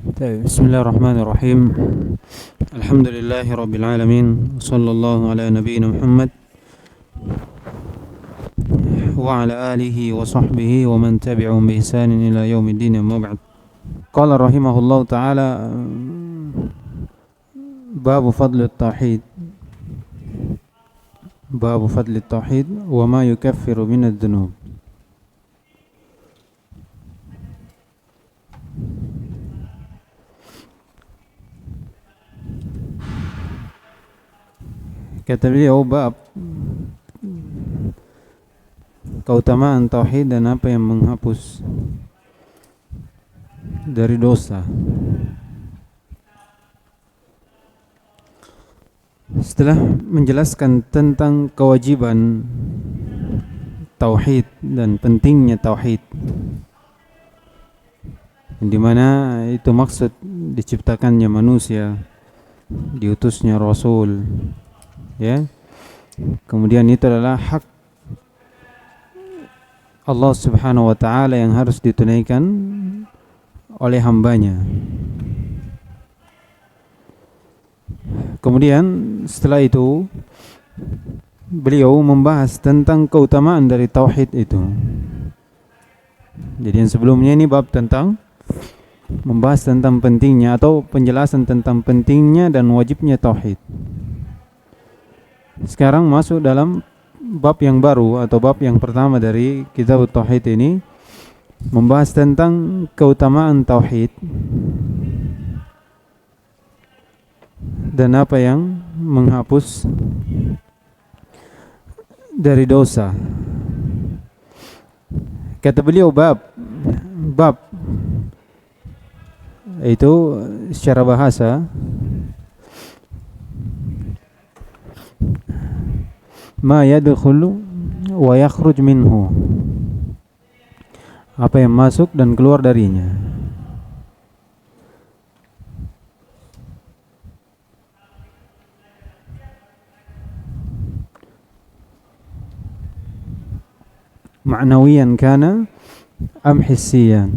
بسم الله الرحمن الرحيم. الحمد لله رب العالمين، صلى الله على نبينا محمد وعلى آله وصحبه ومن تبعهم بإحسان إلى يوم الدين. أما بعد، قال رحمه الله تعالى: باب فضل التوحيد. باب فضل التوحيد وما يكفر من الذنوب. Kata beliau, bab keutamaan tauhid dan apa yang menghapus dari dosa. Setelah menjelaskan tentang kewajiban tauhid dan pentingnya tauhid, di mana itu maksud diciptakannya manusia, diutusnya rasul, ya. Kemudian itu adalah hak Allah Subhanahu wa taala yang harus ditunaikan oleh hambanya. Kemudian setelah itu beliau membahas tentang keutamaan dari tauhid itu. Jadi yang sebelumnya ini bab tentang membahas tentang pentingnya atau penjelasan tentang pentingnya dan wajibnya tauhid. Sekarang masuk dalam bab yang baru atau bab yang pertama dari kitab tauhid ini, membahas tentang keutamaan tauhid dan apa yang menghapus dari dosa. Kata beliau, bab itu secara bahasa ma yadkhulu wa yakhruj minhu, apa yang masuk dan keluar darinya. Ma'nawiyan kana am hissiyan,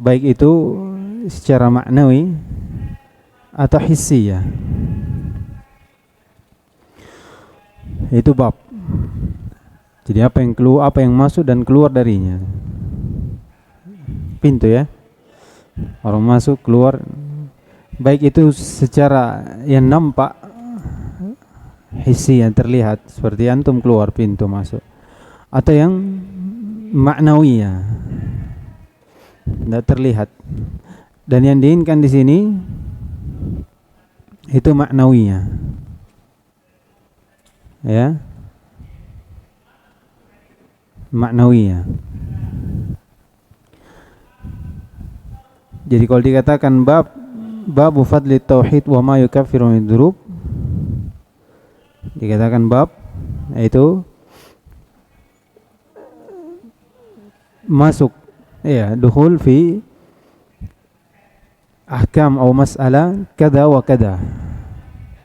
baik itu secara maknawi atau hissiyah. Itu bab. Jadi apa yang keluar, apa yang masuk dan keluar darinya. Pintu, ya. Orang masuk keluar, baik itu secara yang nampak, hissi, yang terlihat seperti antum keluar pintu masuk, atau yang maknawi, ya, tidak terlihat. Dan yang diinginkan di sini itu maknawinya, ya, maknawinya. Jadi kalau dikatakan babu fadli tauhid wa ma yukaffiru min dzunub, dikatakan bab, yaitu masuk, ya, dukhul fi ahkam atau mas'alah kada wa kada.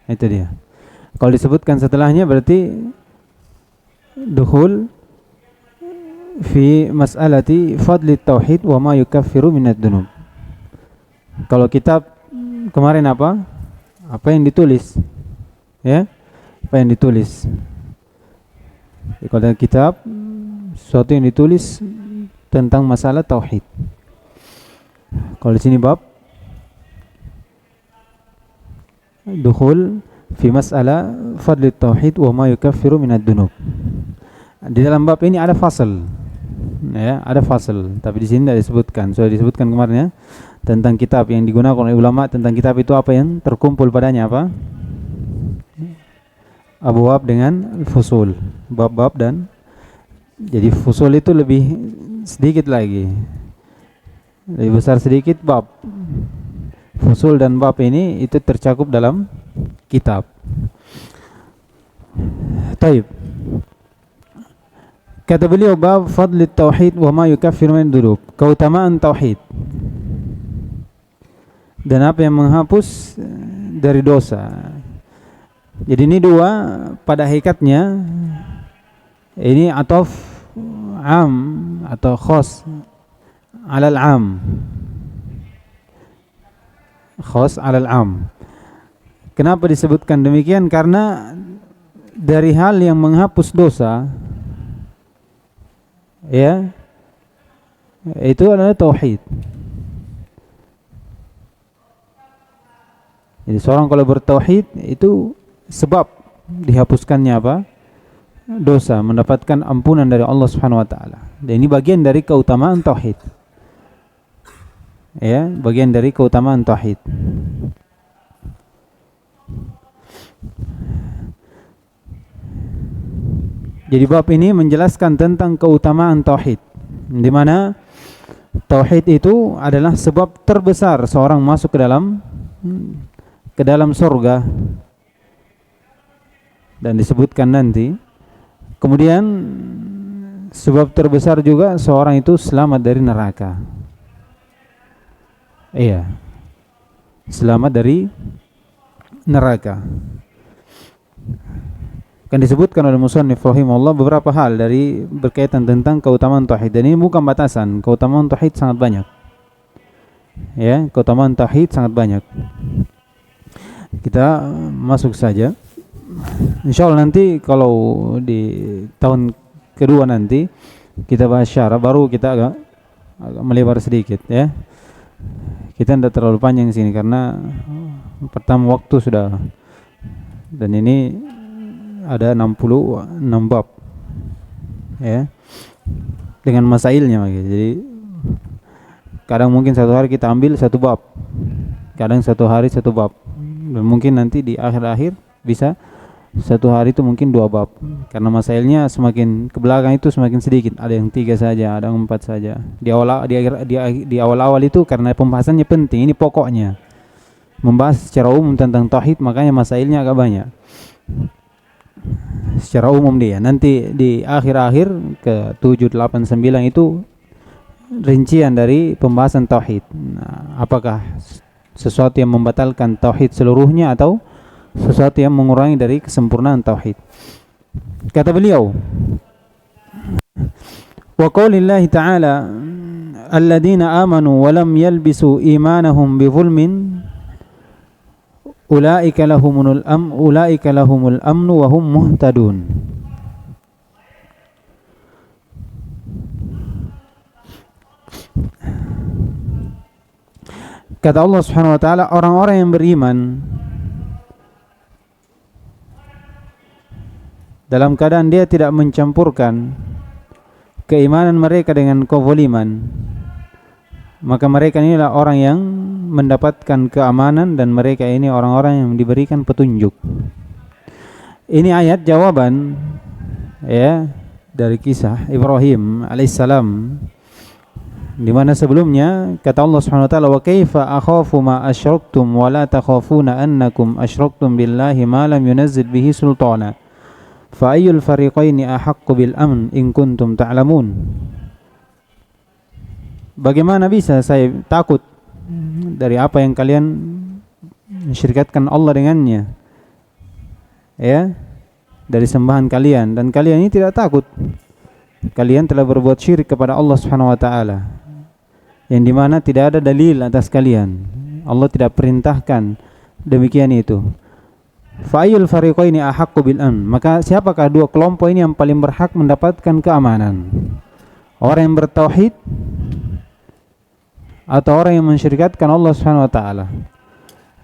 Itu dia. Kalau disebutkan setelahnya berarti dukhul fi mas'alati fadli tauhid wa ma yukaffiru minad dzunub. Kalau kitab kemarin apa? Apa yang ditulis? Ya? Apa yang ditulis? Kalau kitab sesuatu yang ditulis tentang masalah tauhid. Kalau di sini bab dukhul fi mas'alah fadli tauhid wa ma yukaffiru minad dzunub. Di dalam bab ini ada fasal, ya, ada fasal, tapi di sini tidak disebutkan. Sudah disebutkan kemarin, ya, tentang kitab yang digunakan oleh ulama. Tentang kitab itu apa yang terkumpul padanya, apa? Abwab dengan fusul, bab-bab, dan jadi fusul itu lebih sedikit lagi, lebih besar sedikit bab. Fusul dan bab ini itu tercakup dalam kitab. Taib. Kata beliau, bab fadli tauhid wa ma yukaffiru min dzunub, keutamaan tauhid dan apa yang menghapus dari dosa. Jadi ini dua pada hakikatnya, ini ataf, 'am atau khas 'alal 'am. khas 'alal 'am. Kenapa disebutkan demikian? Karena dari hal yang menghapus dosa, ya, itu adalah tauhid. Jadi seorang kalau bertauhid itu sebab dihapuskannya apa? Dosa, mendapatkan ampunan dari Allah Subhanahu wa taala. Dan ini bagian dari keutamaan tauhid. Ya, bagian dari keutamaan tauhid. Jadi bab ini menjelaskan tentang keutamaan tauhid, di mana tauhid itu adalah sebab terbesar seorang masuk ke dalam surga, dan disebutkan nanti. Kemudian sebab terbesar juga seorang itu selamat dari neraka. Iya, selamat dari neraka. Kan disebutkan oleh musannif rahimahullah beberapa hal dari berkaitan tentang keutamaan tauhid, dan ini bukan batasan. Keutamaan tauhid sangat banyak. Ya, keutamaan tauhid sangat banyak. Kita masuk saja. Insyaallah nanti kalau di tahun kedua nanti kita bahas syarah, baru kita agak melebar sedikit, ya. Kita tidak terlalu panjang di sini karena pertama waktu sudah, dan ini ada 66 bab, ya, dengan masailnya. Jadi kadang mungkin satu hari kita ambil satu bab, kadang satu hari satu bab, dan mungkin nanti di akhir-akhir bisa satu hari itu mungkin 2 bab, karena masailnya semakin ke belakang itu semakin sedikit. Ada yang 3 saja, ada yang 4 saja. Di awal-awal itu karena pembahasannya penting, ini pokoknya membahas secara umum tentang tauhid, makanya masailnya agak banyak secara umum dia. Nanti di akhir-akhir ke 7, 8, 9 itu rincian dari pembahasan tauhid. Nah, apakah sesuatu yang membatalkan tauhid seluruhnya atau sesuatu yang mengurangi dari kesempurnaan tauhid. Kata beliau, wa qaulillahi ta'ala alladzina amanu wa lam yalbisu imanahum bizulmin ulaika lahumul amnu wa hum muhtadun. Kata Allah Subhanahu wa taala, orang-orang yang beriman dalam keadaan dia tidak mencampurkan keimanan mereka dengan kezaliman, maka mereka inilah orang yang mendapatkan keamanan, dan mereka ini orang-orang yang diberikan petunjuk. Ini ayat jawaban, ya, dari kisah Ibrahim alaihissalam, di mana sebelumnya kata Allah Subhanahu wa taala, wa kaifa akhafu ma asyraktum wa la takhafuna annakum asyraktum billahi ma lam yunazzil bihi sultana fa ayyul fariqaini ahaqqu bil amn in kuntum ta'lamun. Bagaimana bisa saya takut dari apa yang kalian mensyirikatkan Allah dengannya, ya, dari sembahan kalian, dan kalian ini tidak takut. Kalian telah berbuat syirik kepada Allah Subhanahu wa taala, yang dimana tidak ada dalil atas kalian. Allah tidak perintahkan demikian itu. Fa'ayul fariqaini ahaqqu bil amn, maka siapakah dua kelompok ini yang paling berhak mendapatkan keamanan? Orang yang bertauhid atau orang yang mensyirikatkan Allah Subhanahu wa taala?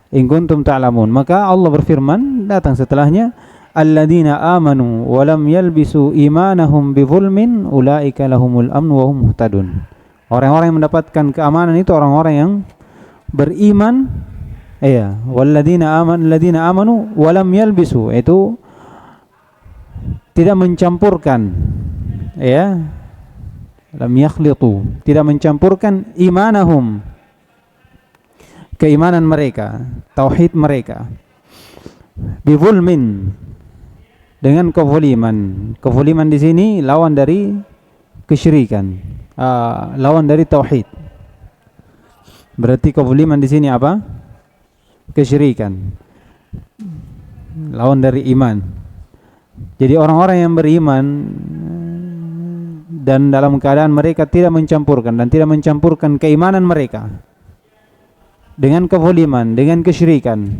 In kuntum ta'lamun. Maka Allah berfirman datang setelahnya, alladzina amanu wa lam yalbisu imanahum bizulmin ulaika lahumul amnu wa hum muhtadun. Orang-orang yang mendapatkan keamanan itu orang-orang yang beriman, ya, walladzina amanu wa lam yalbisu, itu tidak mencampurkan, ya, lam yakhlitu, tidak mencampurkan imanahum, keimanan mereka, tauhid mereka, bizulmin, dengan kezaliman. Kezaliman di sini lawan dari kesyirikan, lawan dari tauhid. Berarti kezaliman di sini apa? Kesyirikan, lawan dari iman. Jadi orang-orang yang beriman dan dalam keadaan mereka tidak mencampurkan dan tidak mencampurkan keimanan mereka, dengan kezaliman, dengan kesyirikan.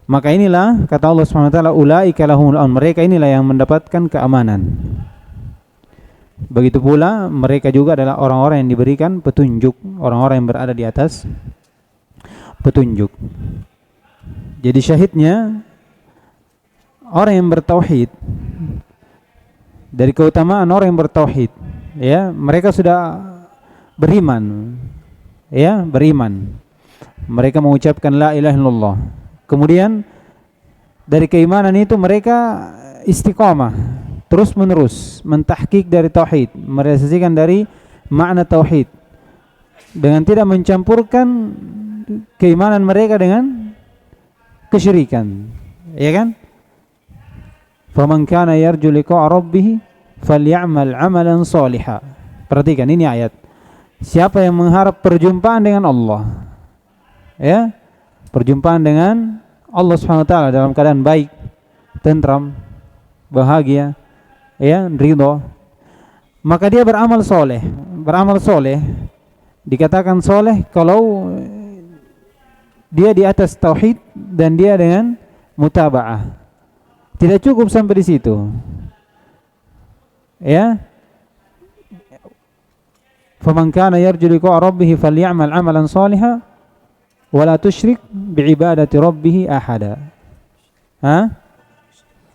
Maka inilah kata Allah Subhanahu wa taala, ulaika lahumul amn, mereka inilah yang mendapatkan keamanan. Begitu pula mereka juga adalah orang-orang yang diberikan petunjuk, orang-orang yang berada di atas petunjuk. Jadi syahidnya orang yang bertauhid, dari keutamaan orang yang bertauhid, ya, mereka sudah beriman, ya, beriman. Mereka mengucapkan la ilaha illallah. Kemudian dari keimanan itu mereka istiqamah, terus menerus mentahqiq dari tauhid, merealisasikan dari makna tauhid dengan tidak mencampurkan keimanan mereka dengan kesyirikan, ya kan? Faman kana yarju liqa'a rabbih falyamal 'amalan shalihan. Perhatikan ini ayat. Siapa yang mengharap perjumpaan dengan Allah, ya, perjumpaan dengan Allah Subhanahu wa taala dalam keadaan baik, tentram, bahagia, ya, ridho, maka dia beramal soleh. Beramal soleh dikatakan soleh kalau dia di atas tauhid dan dia dengan mutaba'ah. Tidak cukup sampai di situ, ya. Faman kana yarju liqa'a rabbih falyamal 'amalan shalihan wala tusyrik bi'ibadati rabbih ahada.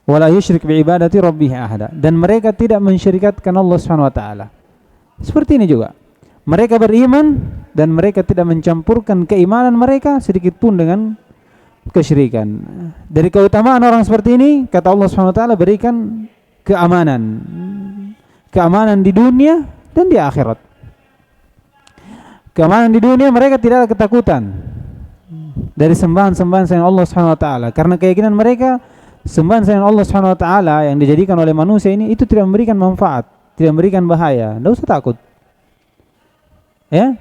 Wala yusyrik bi'ibadati rabbih ahada. Dan mereka tidak mensyirikatkan Allah Subhanahu wa taala. Seperti ini juga. Mereka beriman dan mereka tidak mencampurkan keimanan mereka sedikit pun dengan kesyirikan. Dari keutamaan orang seperti ini, kata Allah Subhanahu wa taala, berikan keamanan. Keamanan di dunia dan di akhirat. Keamanan di dunia, mereka tidak ada ketakutan dari sembahan-sembahan selain Allah Subhanahu wa taala, karena keyakinan mereka sembahan selain Allah Subhanahu wa taala yang dijadikan oleh manusia ini itu tidak memberikan manfaat, tidak memberikan bahaya. Tidak usah takut. Ya.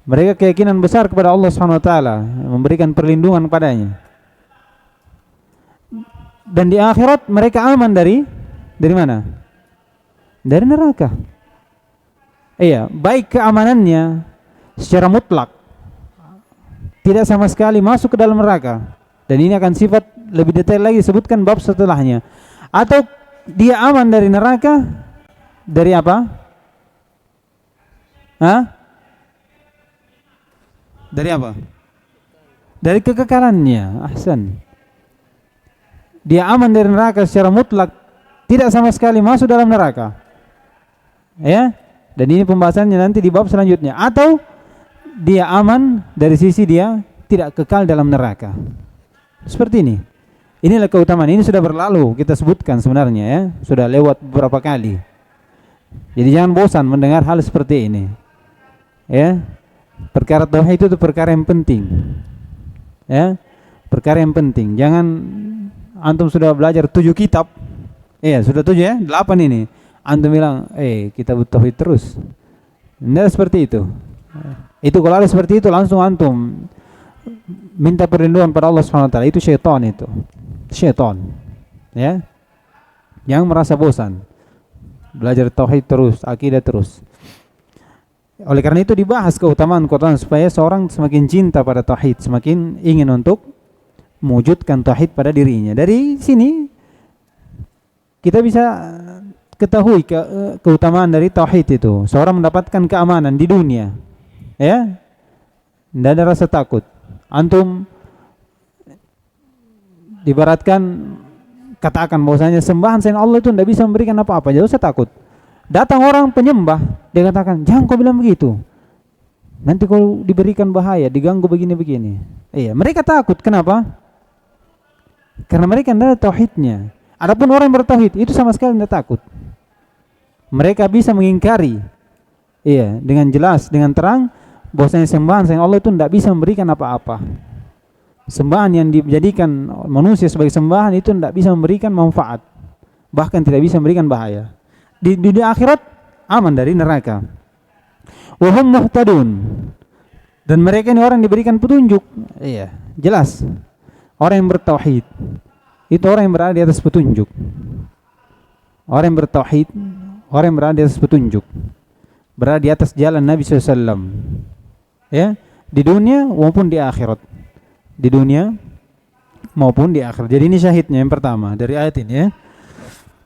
Mereka keyakinan besar kepada Allah Subhanahu wa taala, memberikan perlindungan padanya. Dan di akhirat mereka aman dari mana? Dari neraka. Iya, baik keamanannya secara mutlak, tidak sama sekali masuk ke dalam neraka. Dan ini akan sifat lebih detail lagi disebutkan bab setelahnya. Atau dia aman dari neraka dari apa? Dari apa? Dari kekekalannya. Ahsan. Dia aman dari neraka secara mutlak, tidak sama sekali masuk dalam neraka. Ya. Dan ini pembahasannya nanti di bab selanjutnya. Atau dia aman dari sisi dia tidak kekal dalam neraka. Seperti ini. Inilah keutamaan. Ini sudah berlalu, kita sebutkan sebenarnya, ya. Sudah lewat beberapa kali. Jadi jangan bosan mendengar hal seperti ini. Ya. Perkara tauhid itu perkara yang penting. Ya. Perkara yang penting. Jangan antum sudah belajar 7 kitab. Iya, sudah 7 ya, 8 ini. Antum bilang, kita tauhid terus. Tidak seperti itu. Itu kalau ada seperti itu langsung antum minta perlindungan pada Allah Subhanahu wa taala. Itu syaitan itu. Syaitan. Ya. Jangan merasa bosan. Belajar tauhid terus, akidah terus. Oleh karena itu dibahas keutamaan supaya seorang semakin cinta pada tauhid, semakin ingin untuk mewujudkan tauhid pada dirinya. Dari sini kita bisa ketahui keutamaan dari tauhid itu. Seorang mendapatkan keamanan di dunia. Ya. Tidak ada rasa takut. Antum dibaratkan katakan bahwasanya sembahan selain Allah itu tidak bisa memberikan apa-apa. Jangan usah takut. Datang orang penyembah, dia katakan, jangan kau bilang begitu. Nanti kau diberikan bahaya, diganggu begini-begini. Iya, mereka takut. Kenapa? Karena mereka tidak ada tauhidnya. Adapun orang yang bertauhid itu sama sekali tidak takut. Mereka bisa mengingkari, iya, dengan jelas, dengan terang, bahwasanya sembahan selain Allah itu tidak bisa memberikan apa-apa. Sembahan yang dijadikan manusia sebagai sembahan itu tidak bisa memberikan manfaat, bahkan tidak bisa memberikan bahaya. Di dunia akhirat aman dari neraka. Wa hum muhtadun. Dan mereka ini orang diberikan petunjuk. Iya, jelas. Orang yang bertauhid itu orang yang berada di atas petunjuk. Orang yang bertauhid, orang yang berada di atas petunjuk, berada di atas jalan Nabi SAW. Ya, di dunia maupun di akhirat. Di dunia maupun di akhirat. Jadi ini syahidnya yang pertama dari ayat ini ya.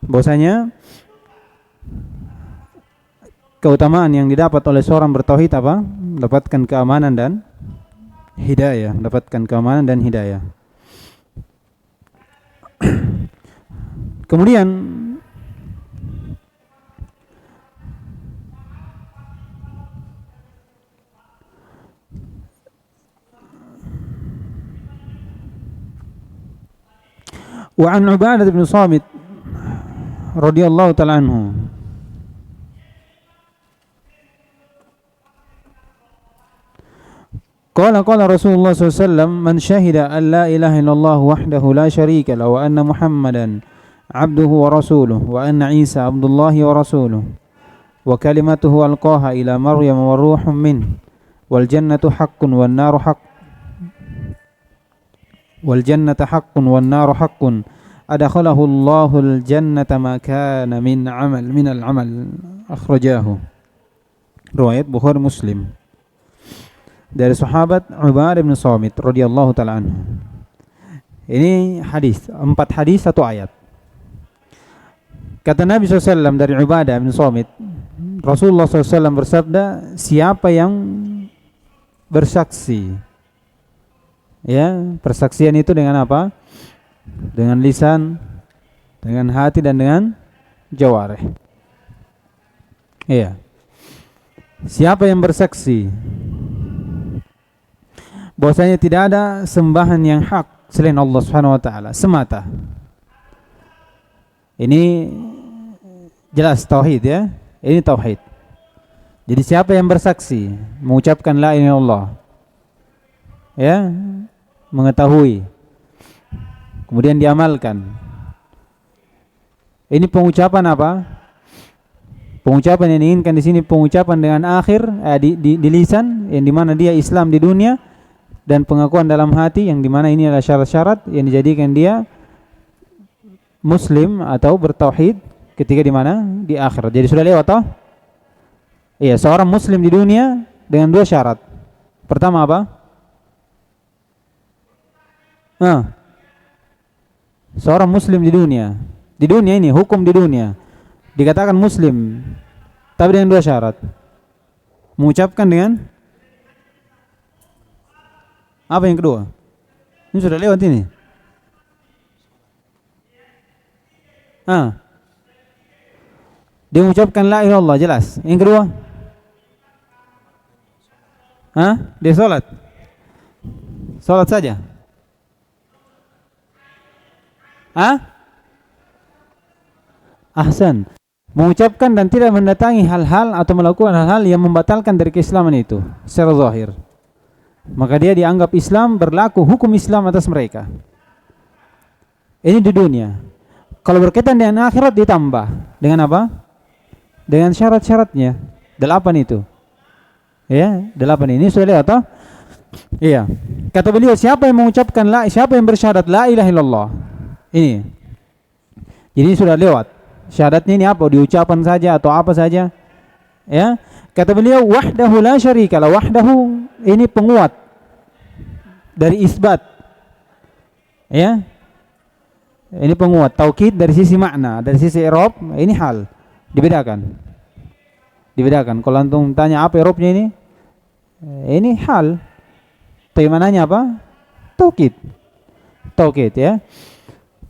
Bahwasanya keutamaan yang didapat oleh seorang bertauhid apa? Mendapatkan keamanan dan hidayah, mendapatkan keamanan dan hidayah. Kemudian wa an Ubadah bin Samit radhiyallahu ta'ala anhu qala Rasulullah sallallahu alaihi wasallam man syahida an la ilaha illallah wahdahu la syarika lahu wa anna Muhammadan abduhu wa rasuluhu wa anna Isa abdullahi wa rasuluhu wa kalimatuhu alqaha ila Maryam wa ruhum min wal jannatu haqqun wan naru haqq wal jannatu haqqun wan naru haqqun adakhalahu Allahul jannata ma kana min al amal akhrajahu. Riwayat Bukhari Muslim dari sahabat Ubadah bin Samit radhiyallahu taala anhu. Ini hadis, 4 hadis 1 ayat. Kata Nabi SAW dari Ubadah bin Samit, Rasulullah SAW bersabda, siapa yang bersaksi, ya, persaksian itu dengan apa? Dengan lisan, dengan hati dan dengan jawarih. Iya. Siapa yang bersaksi bahwasanya tidak ada sembahan yang hak selain Allah Subhanahu wa taala semata. Ini jelas tauhid ya. Ini tauhid. Jadi siapa yang bersaksi mengucapkan la ilaha illallah, ya, mengetahui kemudian diamalkan. Ini pengucapan apa? Pengucapan yang diinginkan di sini pengucapan dengan akhir di lisan, yang dimana dia Islam di dunia, dan pengakuan dalam hati yang dimana ini adalah syarat-syarat yang dijadikan dia Muslim atau bertauhid ketika di mana di akhirat. Jadi sudah lewat toh? Iya, seorang Muslim di dunia dengan 2 syarat. Pertama apa? Seorang Muslim di dunia ini hukum di dunia dikatakan Muslim, tapi dengan 2 syarat. Mengucapkan dengan apa yang kedua? Ini sudah lewat ini. Dia mengucapkan la ilaha illallah, jelas. Yang kedua? Dia sholat. Sholat saja. Ahsan. Mengucapkan dan tidak mendatangi hal-hal atau melakukan hal-hal yang membatalkan dari keislaman itu secara zahir. Maka dia dianggap Islam, berlaku hukum Islam atas mereka. Ini di dunia. Kalau berkaitan dengan akhirat ditambah dengan apa? Dengan syarat-syaratnya. 8 itu. Ya, 8 ini sudah lihat toh? Iya. Kata beliau, siapa yang mengucapkan siapa yang bersyahadat la ilaha illallah. Ini. Jadi ini sudah lewat. Syahadatnya ini apa? Diucapan saja atau apa saja? Ya. Kata beliau, wahdahu la syarika lah. Wahdahu ini penguat dari isbat. Ya. Ini penguat taukid dari sisi makna, dari sisi i'rab, ini hal. Dibedakan. Kalau antum tanya apa i'rabnya ini? Ini hal. Tapi mananya apa? Taukid ya.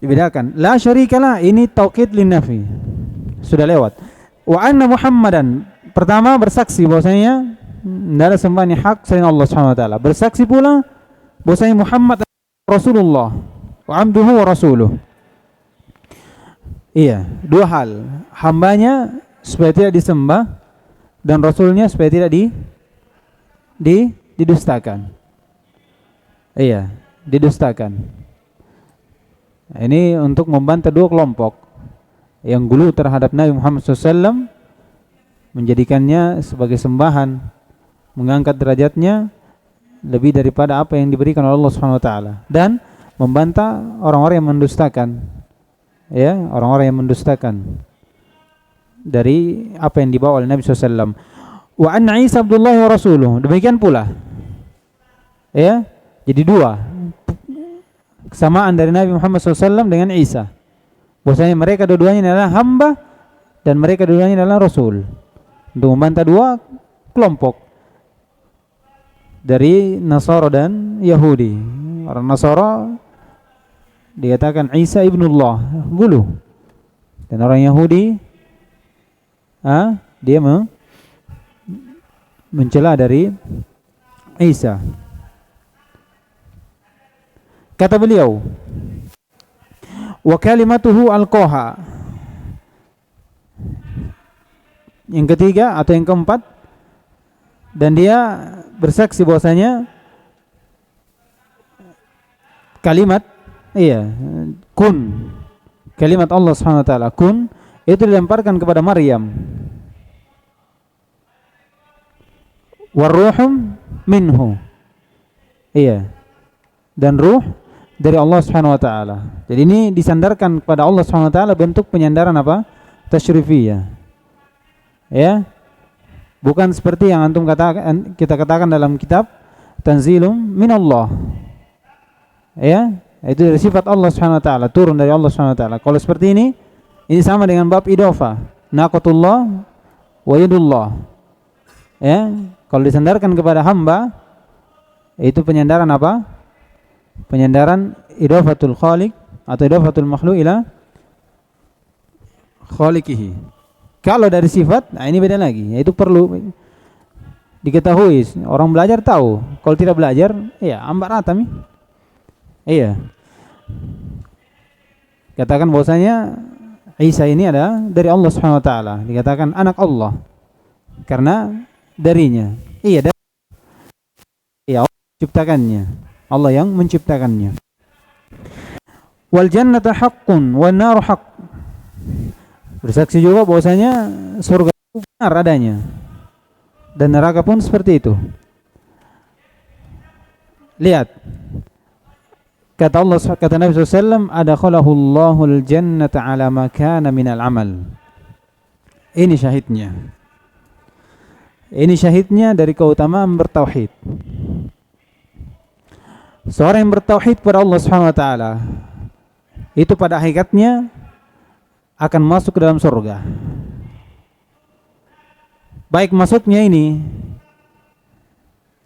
Dibedakan. La syarikalah ini taukid lin nafi. Sudah lewat. Wa anna Muhammadan, pertama bersaksi bahwasanya tidak ada sembahan yang hak selain Allah Subhanahu wa taala. Bersaksi pula bahwasanya Muhammad Rasulullah wa abduhu wa rasuluh. Iya, 2 hal. Hambanya supaya tidak disembah dan rasulnya supaya tidak didustakan. Iya, didustakan. Ini untuk membantah 2 kelompok yang gulu terhadap Nabi Muhammad SAW, menjadikannya sebagai sembahan, mengangkat derajatnya lebih daripada apa yang diberikan oleh Allah Subhanahu wa taala, dan membantah orang-orang yang mendustakan. Ya, orang-orang yang mendustakan dari apa yang dibawa oleh Nabi SAW. Wa anna Isa abdullahi wa rasuluh. Demikian pula Ya, jadi dua kesamaan dari Nabi Muhammad SAW dengan Isa. Bahwasanya mereka dua-duanya adalah hamba dan mereka dua-duanya adalah Rasul. Untuk membantah dua kelompok dari Nasara dan Yahudi. Orang Nasara dikatakan Isa ibnullah, gulu. Dan orang Yahudi dia mencela dari Isa. Kata beliau, wa kalimatuhu alqaha. Yang ketiga atau yang keempat, dan dia bersaksi bahwasanya kalimat kun, kalimat Allah Subhanahu wa taala kun itu dilemparkan kepada Maryam. Waruhum minhu. Dan ruh dari Allah Subhanahu wa taala. Jadi ini disandarkan kepada Allah Subhanahu wa taala, bentuk penyandaran apa? Tasyrifiyah. Ya. Bukan seperti yang antum katakan, kita katakan dalam kitab Tanzilum minallah. Ya, itu dari sifat Allah Subhanahu wa taala, turun dari Allah Subhanahu wa taala. Kalau seperti ini sama dengan bab idhofah, naqatullah wa yadullah. Ya, kalau disandarkan kepada hamba itu penyandaran apa? Penyandaran idhofatul khaliq atau idhofatul makhluk ila khaliqihi. Kalau dari sifat, ini beda lagi. Itu perlu diketahui. Orang belajar tahu. Kalau tidak belajar, ambar rata nih. Katakan bahwasanya Isa ini ada dari Allah Subhanahu wa taala. Dikatakan anak Allah. Karena darinya. Allah menciptakannya. Allah yang menciptakannya. Wal jannatu haqqun wan naru haqq. Bersaksi juga bahwasanya surga itu benar adanya dan neraka pun seperti itu. Lihat, kata Nabi SAW, adakhalahu Allahul jannata ala ma kana minal amal. Ini syahidnya. Ini syahidnya dari keutamaan bertauhid. Seorang yang bertauhid kepada Allah Subhanahu wa taala itu pada hakikatnya akan masuk ke dalam surga. Baik masuknya ini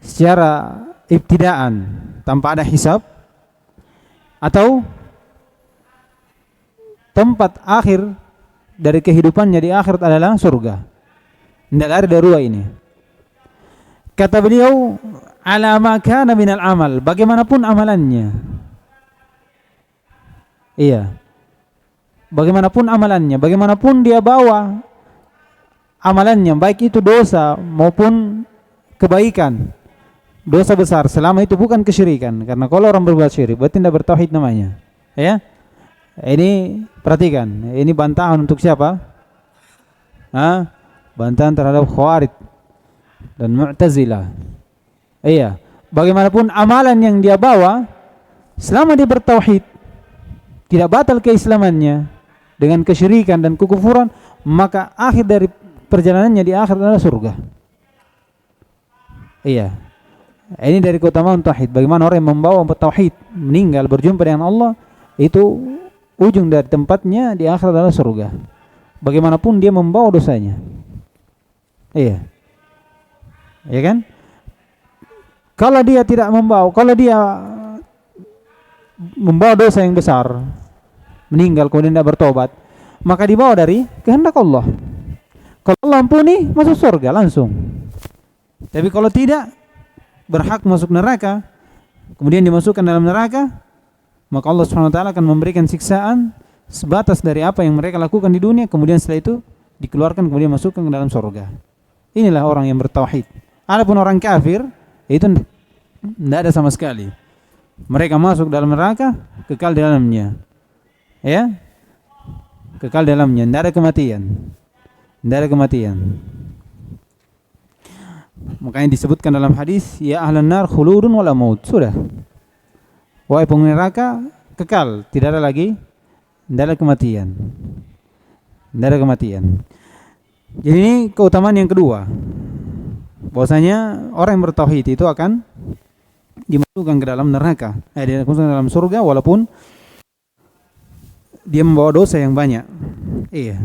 secara ibtidaan tanpa ada hisab, atau tempat akhir dari kehidupannya di akhirat adalah surga. Tidak ada dua ini. Kata beliau, ala ma kana minal amal, bagaimanapun amalannya. Bagaimanapun amalannya, bagaimanapun dia bawa amalannya, baik itu dosa maupun kebaikan, dosa besar, selama itu bukan kesyirikan. Karena kalau orang berbuat syirik berarti tidak bertauhid namanya. Ya, ini perhatikan, ini bantahan untuk siapa? Bantahan terhadap Khawarij dan Mu'tazilah. Bagaimanapun amalan yang dia bawa, selama dia bertauhid, tidak batal keislamannya dengan kesyirikan dan kekufuran, maka akhir dari perjalanannya di akhir adalah surga. Ini dari keutamaan tauhid. Bagaimana orang yang membawa tauhid meninggal berjumpa dengan Allah, itu ujung dari tempatnya di akhir adalah surga. Bagaimanapun dia membawa dosanya. Ya kan? Kalau dia tidak membawa, kalau dia membawa dosa yang besar, meninggal kemudian tidak bertobat, maka dibawa dari kehendak Allah. Kalau Allah ampuni, masuk surga langsung. Tapi kalau tidak, berhak masuk neraka, kemudian dimasukkan dalam neraka, maka Allah Subhanahu wa taala akan memberikan siksaan sebatas dari apa yang mereka lakukan di dunia, kemudian setelah itu dikeluarkan, kemudian masukkan ke dalam surga. Inilah orang yang bertauhid. Adapun orang kafir, itu tidak ada sama sekali. Mereka masuk dalam neraka, kekal di dalamnya. Kekal di dalamnya, tidak ada kematian. Tidak ada kematian. Makanya disebutkan dalam hadis, ya ahlan nar khuludun wala maut. Sudah. Wahai penghuni neraka, kekal, tidak ada lagi, tidak ada kematian. Tidak ada kematian. Jadi ini keutamaan yang kedua. Bahwasanya orang yang bertauhid itu akan dimasukkan ke dalam neraka, dimasukkan ke dalam surga walaupun dia membawa dosa yang banyak. Iya.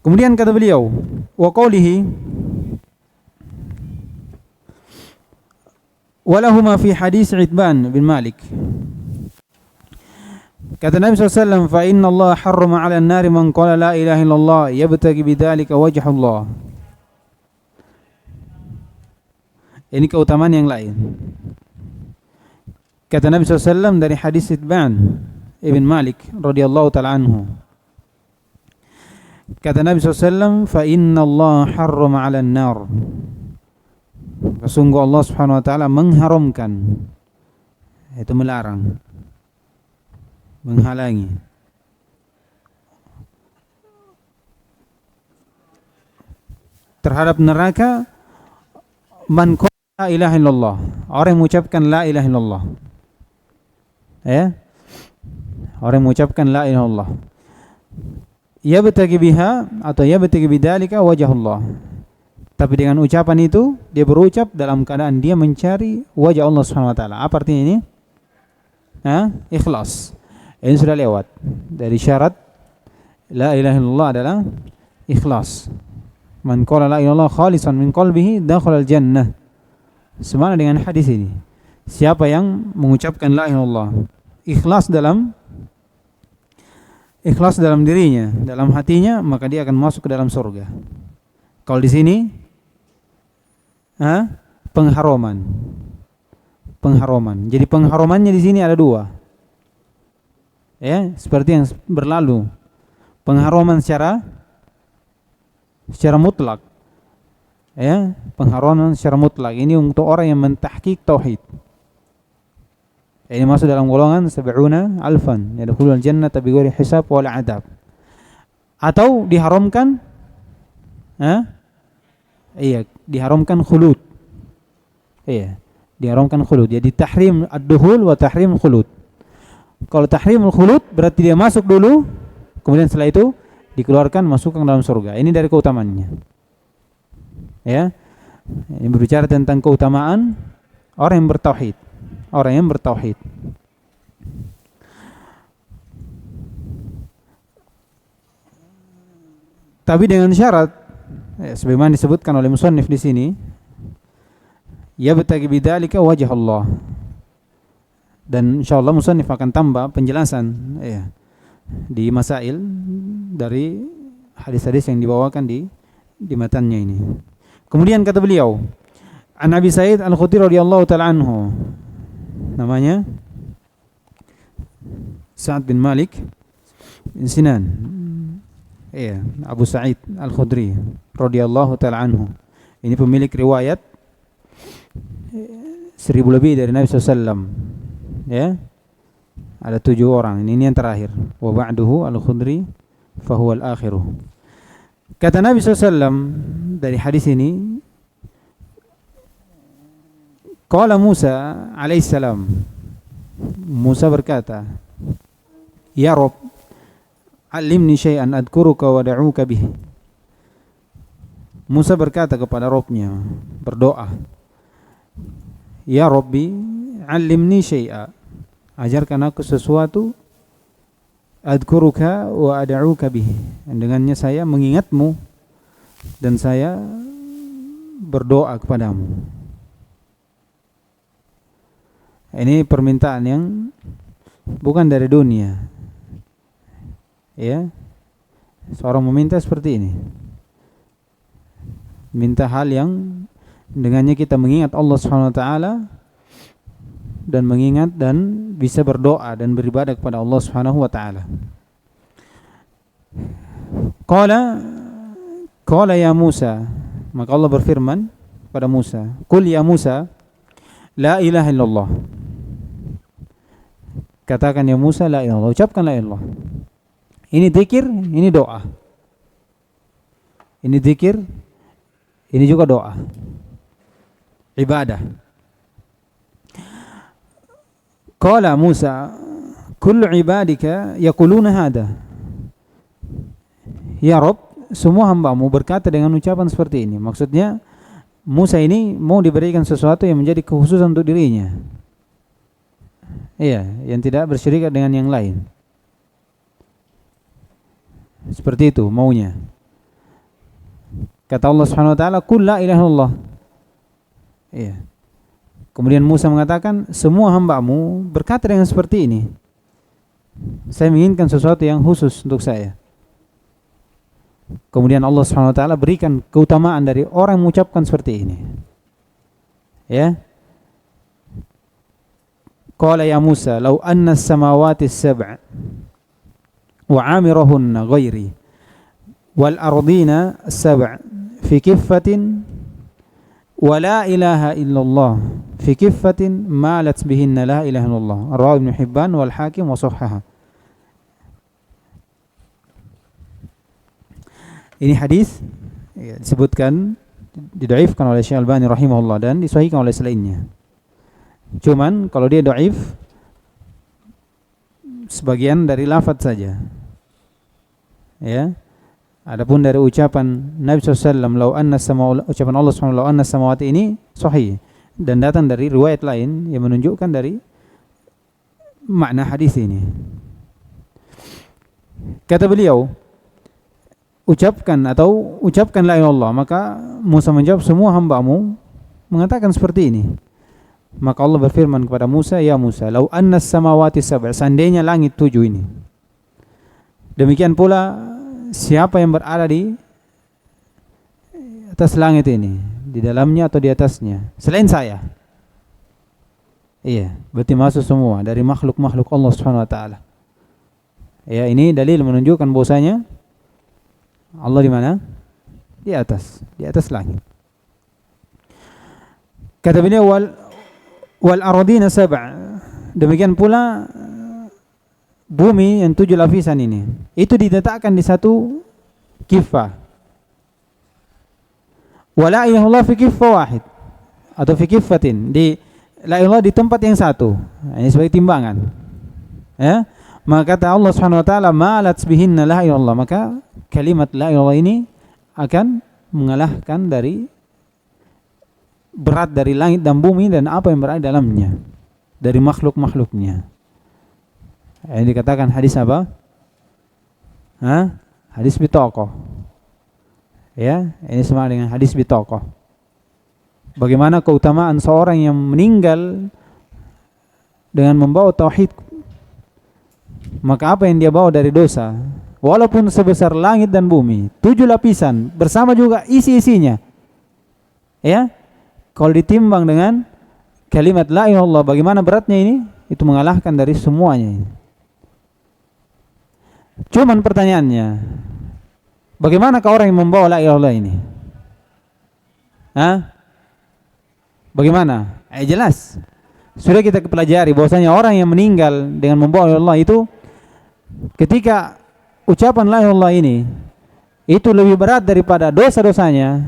Kemudian kata beliau, wa qawlihi walahuma fi hadis Itban bin Malik. Kata Nabi SAW, fa inna Allah harrama 'ala an-nari man qala la ilaha illallah yabtaghi bidzalika wajha Allah. Ini keutamaan yang lain. Kata Nabi SAW dari hadis Itban ibn Malik radhiyallahu ta'ala anhu. Kata Nabi SAW, fa inna Allah harrama 'ala an-nar. Sesungguh Allah Subhanahu wa taala mengharamkan, itu melarang, menghalangi terhadap neraka man qala la ilaha illallah, orang yang mengucapkan la ilaha illallah. Ya. Orang yang mengucapkan la ilaha illallah. Yabtaghi biha atau yabtaghi bidzalika wajh Allah. Tapi dengan ucapan itu dia berucap dalam keadaan dia mencari wajah Allah Subhanahu wa taala. Apa artinya ini? Ikhlas. Ini sudah lewat. Dari syarat la ilaha illallah adalah ikhlas. Man qala la ilaha illallah khalisan min qalbihi dakhala al-jannah. Sama dengan hadis ini. Siapa yang mengucapkan la ilaha illallah ikhlas dalam dirinya, dalam hatinya, maka dia akan masuk ke dalam surga. Kalau di sini pengharaman. Jadi pengharamannya di sini ada dua. Ya, seperti yang berlalu. Pengharaman secara mutlak. Ya, pengharaman secara mutlak. Ini untuk orang yang mentahqiq tauhid. Ini masuk dalam golongan 70 alfan yadkhulul jannata bighairi hisab wala adab. Atau diharamkan diharamkan khulud. Iya, diharamkan khulud. Jadi tahrim ad-dukhul wa tahrim khulud. Kalau tahrim khulud berarti dia masuk dulu, kemudian setelah itu dikeluarkan masuk ke dalam surga. Ini dari keutamaannya. Ya. Ini berbicara tentang keutamaan orang yang bertauhid. Tapi dengan syarat sebagaimana disebutkan oleh musannif di sini, yabtaghi bidzalika wajh Allah. Dan insyaallah musannif akan tambah penjelasan di masail dari hadis-hadis yang dibawakan di matannya ini. Kemudian kata beliau, An Abi Sa'id Al-Khudri radhiyallahu ta'ala anhu, namanya Sa'ad bin Malik bin Sinan. Abu Sa'id Al-Khudri radhiyallahu ta'ala anhu. Ini pemilik riwayat 1000 lebih dari Nabi SAW. Ya. Ada 7 orang. Ini yang terakhir. Wa ba'duhu Al-Khudri fa huwa al-akhiru. Kata Nabi SAW dari hadis ini, qala Musa alaihissalam, Musa berkata, ya Rabb, alimni syai'an adkuruka wa da'uka bih. Musa berkata kepada Rabbnya, berdoa, ya Rabbi, alimni syai'a, ajarkan aku sesuatu, adkuruka wa ad'uka bih, dengannya saya mengingatmu dan saya berdoa kepadamu. Ini permintaan yang bukan dari dunia. Ya. Seorang meminta seperti ini. Minta hal yang dengannya kita mengingat Allah Subhanahu wa taala dan mengingat dan bisa berdoa dan beribadah kepada Allah Subhanahu wa taala. Qala ya Musa, maka Allah berfirman pada Musa, qul ya Musa la ilaha illallah. Katakan ya Musa la ilaha illallah, ucapkan la ilaha illallah. Ini zikir, ini doa. Ini zikir, ini juga doa. Ibadah. Qala Musa, kullu ibadika yaquluna hada. Ya Rabb, semua hamba-Mu berkata dengan ucapan seperti ini. Maksudnya Musa ini mau diberikan sesuatu yang menjadi kekhususan untuk dirinya. Iya, yang tidak bersyirikat dengan yang lain. Seperti itu maunya. Kata Allah Subhanahu wa taala, "Qul la ilaha illallah." Iya. Kemudian Musa mengatakan, semua hamba-Mu berkata dengan seperti ini. Saya menginginkan sesuatu yang khusus untuk saya. Kemudian Allah Subhanahu wa taala berikan keutamaan dari orang yang mengucapkan seperti ini. Ya. Qala ya Musa, "Law anna as-samawati as-sab' wa 'amirahunna ghairi wal ardina as-sab' fi kiffatin wa la ilaha illallah fi kiffatin malat bihinna la ilaha illallah." Rawi Ibnu Hibban wal Hakim wa sahhaha. Ini hadis ya, disebutkan didhaifkan oleh Syekh Albani rahimahullah dan disahihkan oleh selainnya. Cuman kalau dia dhaif sebagian dari lafaz saja. Ya. Adapun dari ucapan Nabi SAW, "Lau anna samawati", ucapan Allah SWT, "Lau anna samawati" ini sahih dan datang dari riwayat lain yang menunjukkan dari makna hadis ini. Kata beliau, ucapkan la ilaha illallah. Maka Musa menjawab, semua hamba-Mu mengatakan seperti ini. Maka Allah berfirman kepada Musa, "Ya Musa, lau anna samawati sab'a", seandainya langit 7 ini. Demikian pula siapa yang berada di atas langit ini, di dalamnya atau di atasnya, selain saya. Iya, berarti masuk semua dari makhluk-makhluk Allah Subhanahu wa taala. Ya, ini dalil menunjukkan bahwasanya Allah di mana? Di atas langit. Kata beliau, wal ardina sab'a. Demikian pula bumi yang 7 lapisan ini, itu diletakkan di satu kifah. Wa la ilaha illallah fi kifah wahid, atau fi kifatin, di la ilaha di tempat yang satu. Ini sebagai timbangan. Ya. Maka kata Allah Subhanahu wa taala, malat bihinna la ilaha illallah, maka kalimat la ilaha ini akan mengalahkan dari berat dari langit dan bumi dan apa yang berada dalamnya dari makhluk-makhluknya. Ini dikatakan hadis apa? Hadis bitaqah. Ya, ini sama dengan hadis bitaqah. Bagaimana keutamaan seorang yang meninggal dengan membawa tauhid, maka apa yang dia bawa dari dosa, walaupun sebesar langit dan bumi, 7 lapisan bersama juga isi-isinya, ya, kalau ditimbang dengan kalimat la ilaha illallah, bagaimana beratnya ini? Itu mengalahkan dari semuanya ini. Cuman pertanyaannya, bagaimanakah orang yang membawa la ilaha illallah ini? Bagaimana? Jelas sudah kita pelajari bahwasanya orang yang meninggal dengan membawa la ilaha illallah itu, ketika ucapan la ilaha illallah ini itu lebih berat daripada dosa-dosanya,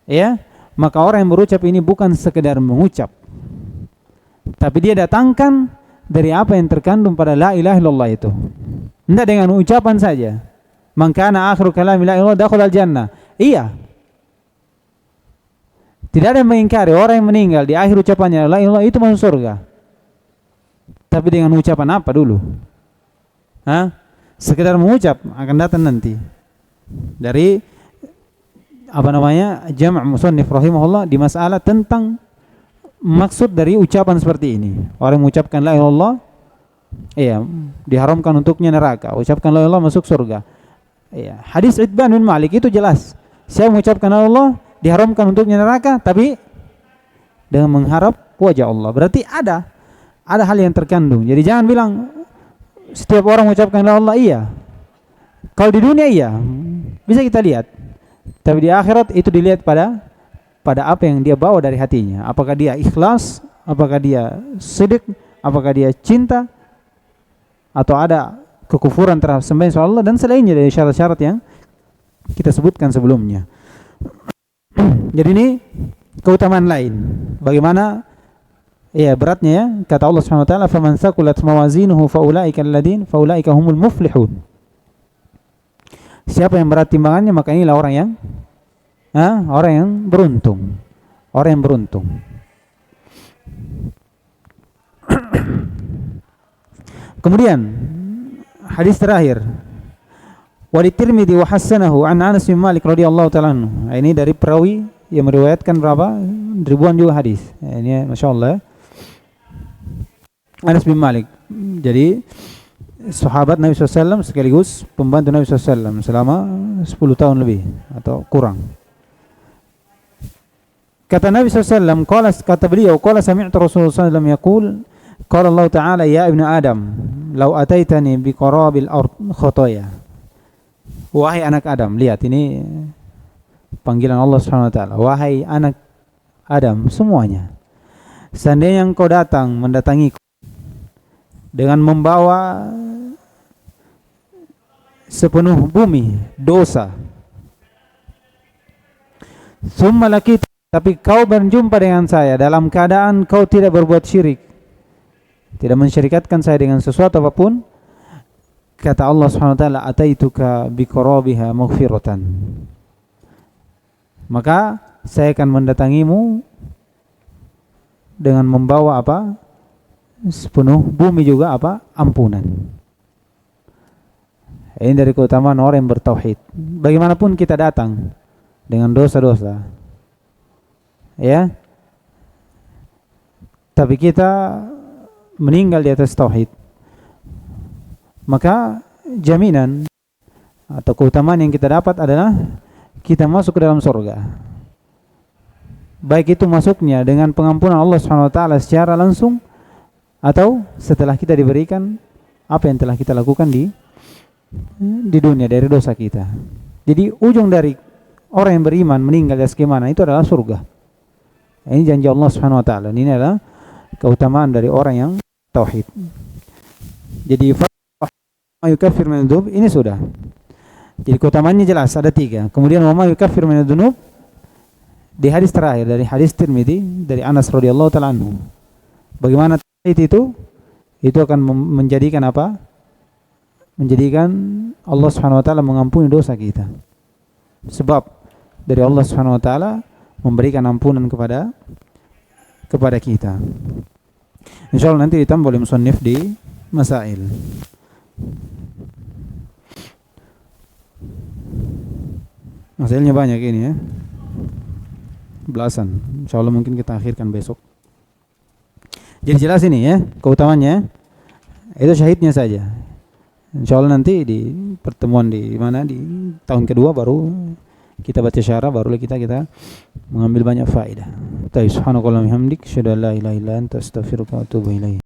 ya, maka orang yang berucap ini bukan sekedar mengucap, tapi dia datangkan dari apa yang terkandung pada la ilaha illallah itu. Tidak dengan ucapan saja. Man kana akhiru kalami la ilaha illallah dakhala al-jannah. Iya. Tidak ada yang mengingkari orang yang meninggal di akhir ucapannya la ilaha illallah itu masuk surga. Tapi dengan ucapan apa dulu? Sekedar mengucap akan datang nanti. Dari jama' musannif rahimahullah di masalah tentang maksud dari ucapan seperti ini. Orang mengucapkan la ilaha illallah, iya, diharamkan untuknya neraka. Ucapkan la ilaha illallah masuk surga. Iya, hadis Itban bin Malik itu jelas. Saya mengucapkan la ilaha illallah diharamkan untuknya neraka, tapi dengan mengharap wajah Allah. Berarti ada hal yang terkandung. Jadi jangan bilang setiap orang mengucapkan la ilaha illallah iya. Kalau di dunia iya, bisa kita lihat. Tapi di akhirat itu dilihat pada apa yang dia bawa dari hatinya. Apakah dia ikhlas, apakah dia sidq, apakah dia cinta, atau ada kekufuran terhadap sembahyang Allah dan selainnya dari syarat-syarat yang kita sebutkan sebelumnya. Jadi ini keutamaan lain. Bagaimana beratnya ya, kata Allah Subhanahu wa taala, "Faman thaqulat mawazinuhu faulaika humul muflihun." Siapa yang berat timbangannya, maka inilah orang yang Orang yang beruntung. Orang yang beruntung. Kemudian hadis terakhir. Wa Tirmidzi wa hasanahu an Anas bin Malik radhiyallahu ta'ala anhu. Ini dari perawi yang meriwayatkan berapa? Ribuan juga hadis. Ini masyaallah. Anas bin Malik. Jadi sahabat Nabi SAW sekaligus pembantu Nabi SAW selama 10 tahun lebih atau kurang. Kata Nabi SAW, kata beliau, qala sami'tu Rasulullah SAW yaqul, qala Allah Ta'ala ya ibnu Adam, law ataitani bi qarabil ard khotoya. Wahai anak Adam, lihat ini panggilan Allah Subhanahu wa taala. Wahai anak Adam semuanya, seandainya engkau datang mendatangiku dengan membawa sepenuh bumi dosa, summa lakit, tapi kau berjumpa dengan saya dalam keadaan kau tidak berbuat syirik, tidak mensyirikatkan saya dengan sesuatu apapun, kata Allah Subhanahu wa taala, ataituka biqarabiha maghfiratan, maka saya akan mendatangimu dengan membawa apa? Sepenuh bumi juga apa? Ampunan. Ini dari keutamaan orang yang bertauhid. Bagaimanapun kita datang dengan dosa-dosa, ya, tapi kita meninggal di atas tauhid, maka jaminan atau keutamaan yang kita dapat adalah kita masuk ke dalam surga. Baik itu masuknya dengan pengampunan Allah Subhanahu wa taala secara langsung atau setelah kita diberikan apa yang telah kita lakukan di dunia dari dosa kita. Jadi ujung dari orang yang beriman meninggal dari bagaimana itu adalah surga. Ini janji Allah Subhanahu wa taala. Ini adalah keutamaan dari orang yang tauhid. Jadi yukafir min dzunub ini sudah. Jadi keutamaannya jelas ada 3. Kemudian wa ma yukafir min dzunub di hadis terakhir dari hadis Tirmidzi dari Anas radhiyallahu taala anhu. Bagaimana tauhid itu akan menjadikan apa? Menjadikan Allah Subhanahu wa taala mengampuni dosa kita. Sebab dari Allah Subhanahu wa taala memberikan ampunan kepada kita. Insyaallah nanti ditambah oleh musannif di masail. Masailnya banyak ini ya. Belasan. Insyaallah mungkin kita akhirkan besok. Jadi jelas ini ya, keutamaannya itu syahidnya saja. Insyaallah nanti di pertemuan di mana di tahun kedua baru kita baca syarah, baru kita mengambil banyak faedah. Subhanakallahumma hamdik, asyhadu an la ilaha illa anta, astaghfiruka wa atubu ilaik.